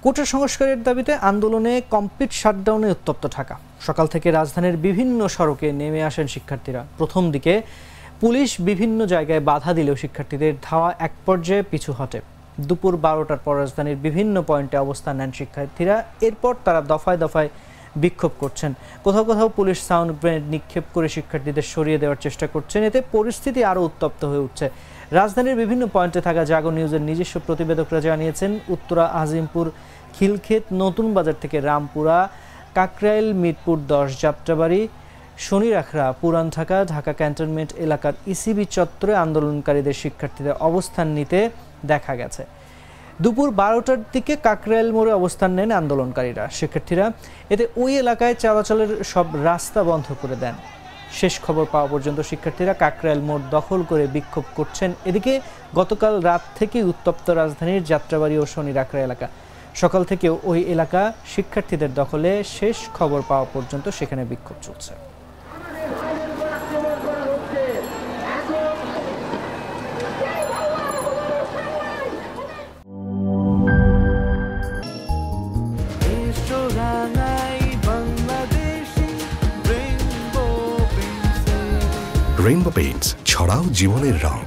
কোটা সংস্কারের দাবিতে আন্দোলনে কমপ্লিট শাটডাউনে উত্তপ্ত ঢাকা। সকাল থেকে রাজধানীর বিভিন্ন সড়কে নেমে আসেন শিক্ষার্থীরা। প্রথম দিকে পুলিশ বিভিন্ন জায়গায় বাধা দিলেও শিক্ষার্থীদের ধাওয়া এক পর্যায়ে পিছু হটে। দুপুর 12টার পর রাজধানীর বিভিন্ন পয়েন্টে অবস্থান নেন শিক্ষার্থীরা। এরপর তারা দফায় দফায় বিক্ষোভ করছেন। কোথাও কোথাও পুলিশ সাউন্ড গ্রেনেড নিক্ষেপ করে শিক্ষার্থীদের সরিয়ে দেওয়ার চেষ্টা করছেন। এতে পরিস্থিতি আরও উত্তপ্ত হয়ে উঠছে। রাজধানীর বিভিন্ন পয়েন্টে থাকা জাগো নিউজের নিজস্ব প্রতিবেদকরা জানিয়েছেন, উত্তরা, আজিমপুর, খিলক্ষেত, নতুন বাজার থেকে রামপুরা, কাকরাইল, মিরপুর 10, যাত্রাবাড়ি, শনিরাখড়া, পুরান ঢাকা, ঢাকা ক্যান্টনমেন্ট এলাকার ইসিবি চত্বরে আন্দোলনকারীদের শিক্ষার্থীদের অবস্থান নিতে দেখা গেছে। দুপুর 12টার দিকে কাকরাইল মোড়ে অবস্থান নেন আন্দোলনকারীরা। শিক্ষার্থীরা এতে ওই এলাকায় চলাচলের সব রাস্তা বন্ধ করে দেন। শেষ খবর পাওয়া পর্যন্ত শিক্ষার্থীরা কাকরাইল মোড় দখল করে বিক্ষোভ করছেন। এদিকে গতকাল রাত থেকে উত্তপ্ত রাজধানীর যাত্রাবাড়ি ও শনিরাখড়া এলাকা। সকাল থেকেও ওই এলাকা শিক্ষার্থীদের দখলে। শেষ খবর পাওয়া পর্যন্ত সেখানে বিক্ষোভ চলছে। রেইনবো পেইন্টস, ছড়াও জীবনের রং।